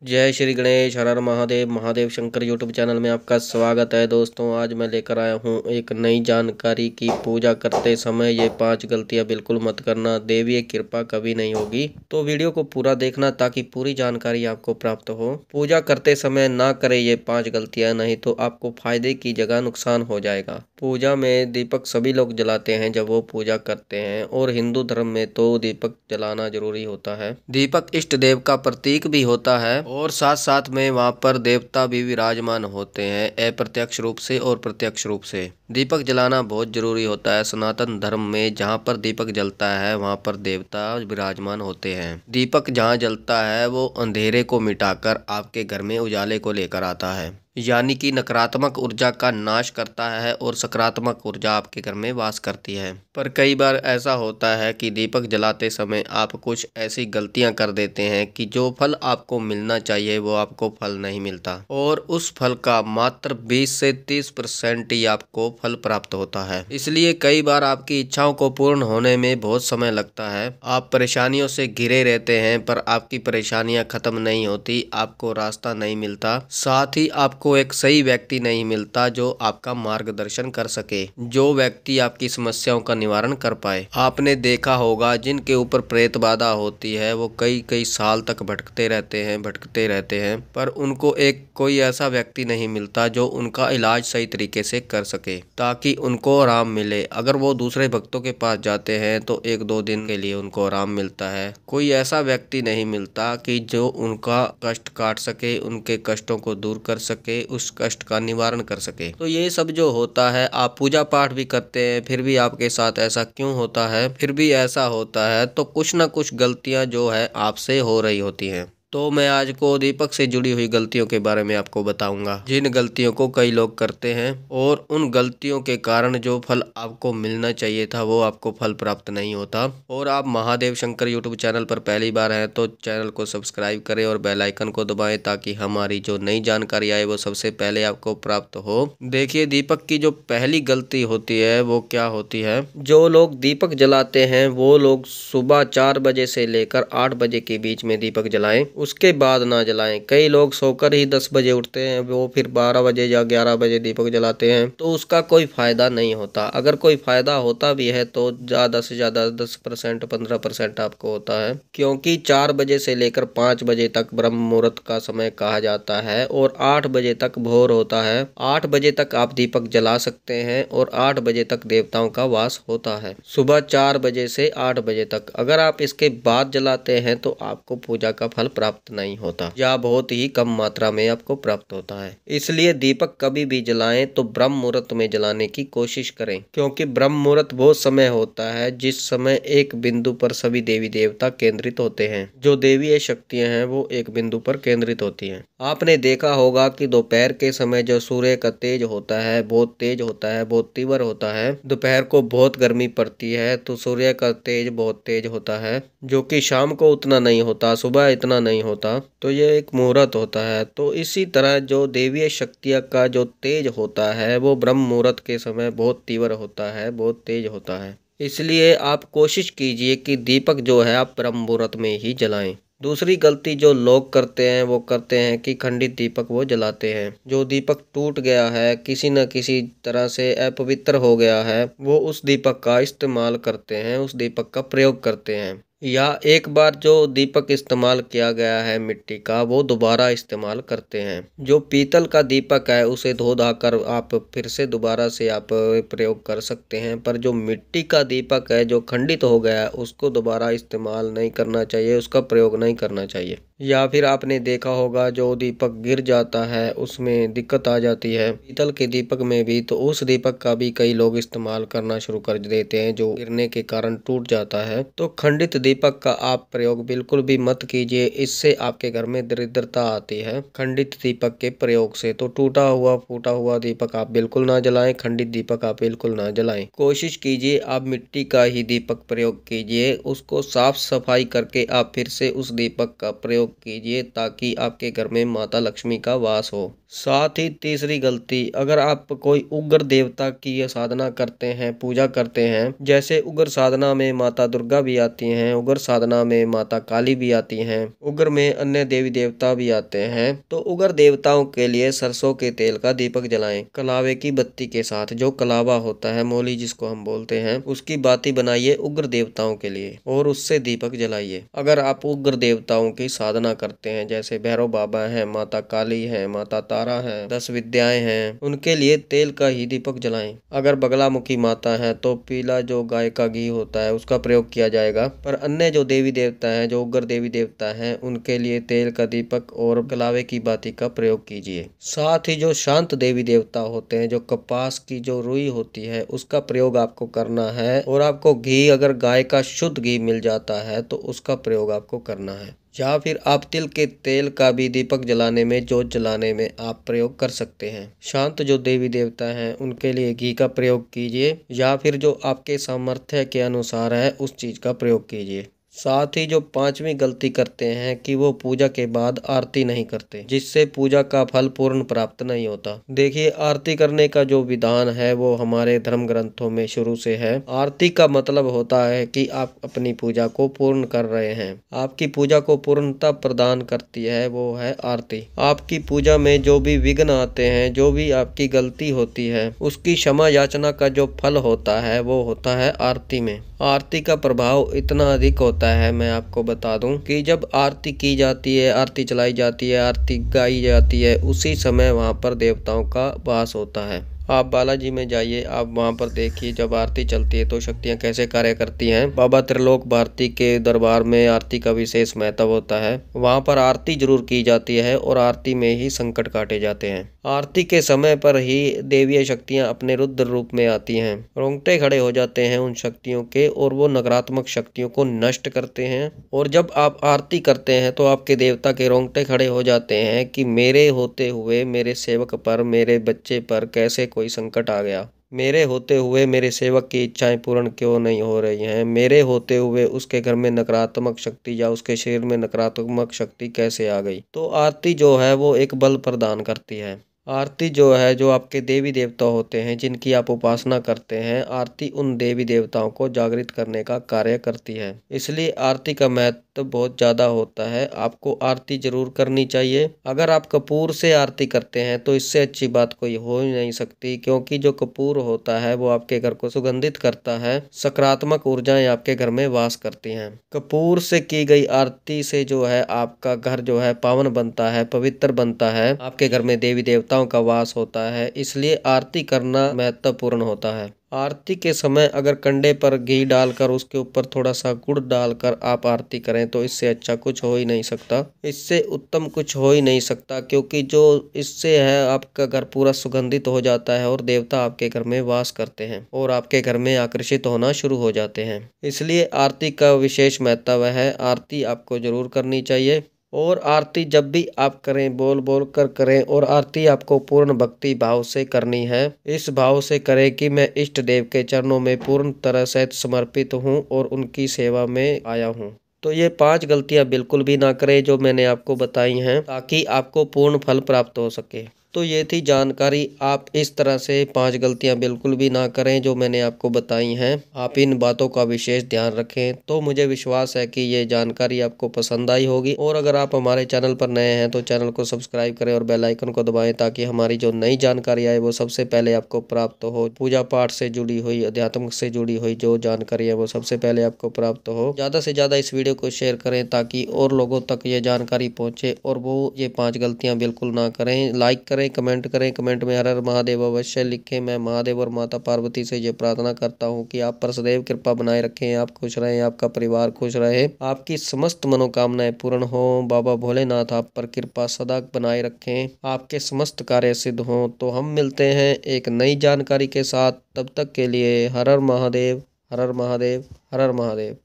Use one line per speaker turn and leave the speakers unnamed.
जय श्री गणेश, हर हर Mahadev. Mahadev Shankar YouTube channel में आपका स्वागत है। दोस्तों, आज मैं लेकर आया हूँ एक नई जानकारी की पूजा करते समय ये 5 गलतियाँ बिल्कुल मत करना, देवीय कृपा कभी नहीं होगी। तो वीडियो को पूरा देखना ताकि पूरी जानकारी आपको प्राप्त हो। पूजा करते समय ना करें ये 5 गलतियाँ, नहीं तो आपको फायदे की जगह नुकसान हो जाएगा। पूजा में दीपक सभी लोग जलाते हैं जब वो पूजा करते हैं, और हिंदू धर्म में तो दीपक जलाना जरूरी होता है। दीपक इष्ट देव का प्रतीक भी होता है और साथ साथ में वहाँ पर देवता भी विराजमान होते हैं, अप्रत्यक्ष रूप से और प्रत्यक्ष रूप से। दीपक जलाना बहुत जरूरी होता है। सनातन धर्म में जहाँ पर दीपक जलता है वहाँ पर देवता विराजमान होते हैं। दीपक जहाँ जलता है वो अंधेरे को मिटाकर आपके घर में उजाले को लेकर आता है, यानी कि नकारात्मक ऊर्जा का नाश करता है और सकारात्मक ऊर्जा आपके घर में वास करती है। पर कई बार ऐसा होता है कि दीपक जलाते समय आप कुछ ऐसी गलतियां कर देते हैं कि जो फल आपको मिलना चाहिए वो आपको फल नहीं मिलता, और उस फल का मात्र 20 से 30% ही आपको फल प्राप्त होता है। इसलिए कई बार आपकी इच्छाओं को पूर्ण होने में बहुत समय लगता है। आप परेशानियों से घिरे रहते हैं पर आपकी परेशानियां खत्म नहीं होती, आपको रास्ता नहीं मिलता, साथ ही आपको एक सही व्यक्ति नहीं मिलता जो आपका मार्गदर्शन कर सके, जो व्यक्ति आपकी समस्याओं का निवारण कर पाए। आपने देखा होगा जिनके ऊपर प्रेत बाधा होती है वो कई कई साल तक भटकते रहते हैं पर उनको एक कोई ऐसा व्यक्ति नहीं मिलता जो उनका इलाज सही तरीके से कर सके ताकि उनको आराम मिले। अगर वो दूसरे भक्तों के पास जाते हैं तो 1-2 दिन के लिए उनको आराम मिलता है। कोई ऐसा व्यक्ति नहीं मिलता कि जो उनका कष्ट काट सके, उनके कष्टों को दूर कर सके, उस कष्ट का निवारण कर सके। तो ये सब जो होता है, आप पूजा पाठ भी करते हैं फिर भी आपके साथ ऐसा क्यों होता है? फिर भी ऐसा होता है तो कुछ ना कुछ गलतियां जो है आपसे हो रही होती हैं। तो मैं आज को दीपक से जुड़ी हुई गलतियों के बारे में आपको बताऊंगा, जिन गलतियों को कई लोग करते हैं और उन गलतियों के कारण जो फल आपको मिलना चाहिए था वो आपको फल प्राप्त नहीं होता। और आप महादेव शंकर यूट्यूब चैनल पर पहली बार हैं तो चैनल को सब्सक्राइब करें और बेल आइकन को दबाएं ताकि हमारी जो नई जानकारी आए वो सबसे पहले आपको प्राप्त हो। देखिए, दीपक की जो पहली गलती होती है वो क्या होती है। जो लोग दीपक जलाते हैं वो लोग सुबह 4 बजे से लेकर 8 बजे के बीच में दीपक जलाएं, उसके बाद ना जलाएं। कई लोग सोकर ही 10 बजे उठते हैं, वो फिर 12 बजे या 11 बजे दीपक जलाते हैं, तो उसका कोई फायदा नहीं होता। अगर कोई फायदा होता भी है तो ज़्यादा से ज़्यादा 10% 15% आपको होता है, क्योंकि 4 बजे से लेकर 5 बजे तक ब्रह्म मुहूर्त का समय कहा जाता है और 8 बजे तक भोर होता है। 8 बजे तक आप दीपक जला सकते हैं और 8 बजे तक देवताओं का वास होता है, सुबह 4 बजे से 8 बजे तक। अगर आप इसके बाद जलाते हैं तो आपको पूजा का फल प्राप्त नहीं होता या बहुत ही कम मात्रा में आपको प्राप्त होता है। इसलिए दीपक कभी भी जलाएं तो ब्रह्म मुहूर्त में जलाने की कोशिश करें, क्योंकि ब्रह्म मुहूर्त वो समय होता है जिस समय एक बिंदु पर सभी देवी देवता केंद्रित होते हैं। जो देवीय शक्तियां हैं वो एक बिंदु पर केंद्रित होती हैं। आपने देखा होगा कि दोपहर के समय जो सूर्य का तेज होता है बहुत तेज होता है, बहुत तीव्र होता है। दोपहर को बहुत गर्मी पड़ती है तो सूर्य का तेज बहुत तेज होता है, जो कि शाम को उतना नहीं होता, सुबह इतना नहीं होता। तो ये एक मुहूर्त होता है। तो इसी तरह जो देवीय शक्तियाँ का जो तेज होता है वो ब्रह्म मुहूर्त के समय बहुत तीव्र होता है, बहुत तेज होता है। इसलिए आप कोशिश कीजिए कि दीपक जो है आप ब्रह्म मुहूर्त में ही जलाएं। दूसरी गलती जो लोग करते हैं वो करते हैं कि खंडित दीपक वो जलाते हैं। जो दीपक टूट गया है, किसी न किसी तरह से अपवित्र हो गया है, वो उस दीपक का इस्तेमाल करते हैं, उस दीपक का प्रयोग करते हैं। या एक बार जो दीपक इस्तेमाल किया गया है मिट्टी का वो दोबारा इस्तेमाल करते हैं। जो पीतल का दीपक है उसे धो धाकर आप फिर से दोबारा से आप प्रयोग कर सकते हैं, पर जो मिट्टी का दीपक है जो खंडित हो गया है उसको दोबारा इस्तेमाल नहीं करना चाहिए, उसका प्रयोग नहीं करना चाहिए। या फिर आपने देखा होगा जो दीपक गिर जाता है उसमें दिक्कत आ जाती है पीतल के दीपक में भी, तो उस दीपक का भी कई लोग इस्तेमाल करना शुरू कर देते हैं जो गिरने के कारण टूट जाता है। तो खंडित दीपक का आप प्रयोग बिल्कुल भी मत कीजिए, इससे आपके घर में दरिद्रता आती है। खंडित दीपक के प्रयोग से तो टूटा हुआ फूटा हुआ दीपक आप बिल्कुल ना जलाएं, खंडित दीपक आप बिल्कुल ना जलाएं। कोशिश कीजिए आप मिट्टी का ही दीपक प्रयोग कीजिए, उसको साफ सफाई करके आप फिर से उस दीपक का प्रयोग प्रयोग कीजिए ताकि आपके घर में माता लक्ष्मी का वास हो। साथ ही तीसरी गलती, अगर आप कोई उग्र देवता की साधना करते हैं, पूजा करते हैं, जैसे उग्र साधना में माता दुर्गा भी आती हैं, उग्र साधना में माता काली भी आती हैं, उग्र में अन्य देवी देवता भी आते हैं, तो उग्र देवताओं के लिए सरसों के तेल का दीपक जलाएं। कलावे की बत्ती के साथ, जो कलावा होता है, मौली जिसको हम बोलते हैं, उसकी बाती बनाइए उग्र देवताओं के लिए और उससे दीपक जलाइए। अगर आप उग्र देवताओं की साधना करते हैं, जैसे भैरव बाबा है, माता काली है, माता तारा है, 10 विद्याएं हैं, उनके लिए तेल का ही दीपक जलाएं। अगर बगलामुखी माता है तो पीला जो गाय का घी होता है उसका प्रयोग किया जाएगा। पर अन्य जो देवी देवता हैं, जो उग्र देवी देवता हैं, उनके लिए तेल का दीपक और कलावे की बाती का प्रयोग कीजिए। साथ ही जो शांत देवी देवता होते हैं, जो कपास की जो रुई होती है, उसका प्रयोग आपको करना है। और आपको घी, अगर गाय का शुद्ध घी मिल जाता है तो उसका प्रयोग आपको करना है। या फिर आप तिल के तेल का भी दीपक जलाने में, जोत जलाने में आप प्रयोग कर सकते हैं। शांत जो देवी देवता हैं उनके लिए घी का प्रयोग कीजिए, या फिर जो आपके सामर्थ्य के अनुसार है उस चीज का प्रयोग कीजिए। साथ ही जो पांचवी गलती करते हैं कि वो पूजा के बाद आरती नहीं करते, जिससे पूजा का फल पूर्ण प्राप्त नहीं होता। देखिए, आरती करने का जो विधान है वो हमारे धर्म ग्रंथों में शुरू से है। आरती का मतलब होता है कि आप अपनी पूजा को पूर्ण कर रहे हैं। आपकी पूजा को पूर्णता प्रदान करती है वो है आरती। आपकी पूजा में जो भी विघ्न आते हैं, जो भी आपकी गलती होती है, उसकी क्षमा याचना का जो फल होता है वो होता है आरती में। आरती का प्रभाव इतना अधिक होता है, मैं आपको बता दूं कि जब आरती की जाती है, आरती चलाई जाती है, आरती गाई जाती है, उसी समय वहां पर देवताओं का वास होता है। आप बालाजी में जाइए, आप वहां पर देखिए जब आरती चलती है तो शक्तियां कैसे कार्य करती हैं। बाबा त्रिलोक भारती के दरबार में आरती का विशेष महत्व होता है। वहां पर आरती जरूर की जाती है और आरती में ही संकट काटे जाते हैं। आरती के समय पर ही देवीय शक्तियां अपने रुद्र रूप में आती हैं। रोंगटे खड़े हो जाते हैं उन शक्तियों के, और वो नकारात्मक शक्तियों को नष्ट करते हैं। और जब आप आरती करते हैं तो आपके देवता के रोंगटे खड़े हो जाते हैं कि मेरे होते हुए मेरे सेवक पर, मेरे बच्चे पर कैसे कोई संकट आ गया। मेरे होते हुए मेरे सेवक की इच्छाएं पूर्ण क्यों नहीं हो रही हैं। मेरे होते हुए उसके घर में नकारात्मक शक्ति या उसके शरीर में नकारात्मक शक्ति कैसे आ गई। तो आरती जो है वो एक बल प्रदान करती है। आरती जो है, जो आपके देवी देवता होते हैं जिनकी आप उपासना करते हैं, आरती उन देवी देवताओं को जागृत करने का कार्य करती है। इसलिए आरती का महत्व बहुत ज्यादा होता है। आपको आरती जरूर करनी चाहिए। अगर आप कपूर से आरती करते हैं तो इससे अच्छी बात कोई हो ही नहीं सकती, क्योंकि जो कपूर होता है वो आपके घर को सुगंधित करता है। सकारात्मक ऊर्जाएं आपके घर में वास करती हैं। कपूर से की गई आरती से जो है आपका घर जो है पावन बनता है, पवित्र बनता है। आपके घर में देवी देवताओं का वास होता है, इसलिए आरती करना महत्वपूर्ण होता है। आरती के समय अगर कंडे पर घी डालकर उसके ऊपर थोड़ा सा गुड़ डालकर आप आरती करें तो इससे अच्छा कुछ हो ही नहीं सकता, इससे उत्तम कुछ हो ही नहीं सकता, क्योंकि जो इससे है आपका घर पूरा सुगंधित हो जाता है और देवता आपके घर में वास करते हैं और आपके घर में आकर्षित होना शुरू हो जाते हैं। इसलिए आरती का विशेष महत्व है। आरती आपको जरूर करनी चाहिए, और आरती जब भी आप करें बोल बोल कर करें, और आरती आपको पूर्ण भक्ति भाव से करनी है। इस भाव से करें कि मैं इष्ट देव के चरणों में पूर्ण तरह से समर्पित हूँ और उनकी सेवा में आया हूँ। तो ये 5 गलतियां बिल्कुल भी ना करें जो मैंने आपको बताई हैं, ताकि आपको पूर्ण फल प्राप्त हो सके। तो ये थी जानकारी। आप इस तरह से 5 गलतियां बिल्कुल भी ना करें जो मैंने आपको बताई हैं। आप इन बातों का विशेष ध्यान रखें। तो मुझे विश्वास है कि ये जानकारी आपको पसंद आई होगी। और अगर आप हमारे चैनल पर नए हैं तो चैनल को सब्सक्राइब करें और बेल आइकन को दबाएं, ताकि हमारी जो नई जानकारी आए वो सबसे पहले आपको प्राप्त हो। पूजा पाठ से जुड़ी हुई, अध्यात्म से जुड़ी हुई जो जानकारी है वो सबसे पहले आपको प्राप्त हो। ज़्यादा से ज़्यादा इस वीडियो को शेयर करें ताकि और लोगों तक ये जानकारी पहुँचे और वो ये 5 गलतियाँ बिल्कुल ना करें। लाइक करें, कमेंट करें, कमेंट में हर हर महादेव अवश्य लिखें। मैं महादेव और माता पार्वती से ये प्रार्थना करता हूँ कि आप पर सदैव कृपा बनाए रखें, आप खुश रहें, आपका परिवार खुश रहे, आपकी समस्त मनोकामनाएं पूर्ण हो। बाबा भोलेनाथ आप पर कृपा सदा बनाए रखें, आपके समस्त कार्य सिद्ध हों। तो हम मिलते हैं एक नई जानकारी के साथ। तब तक के लिए हर हर महादेव, हर हर महादेव, हर हर महादेव।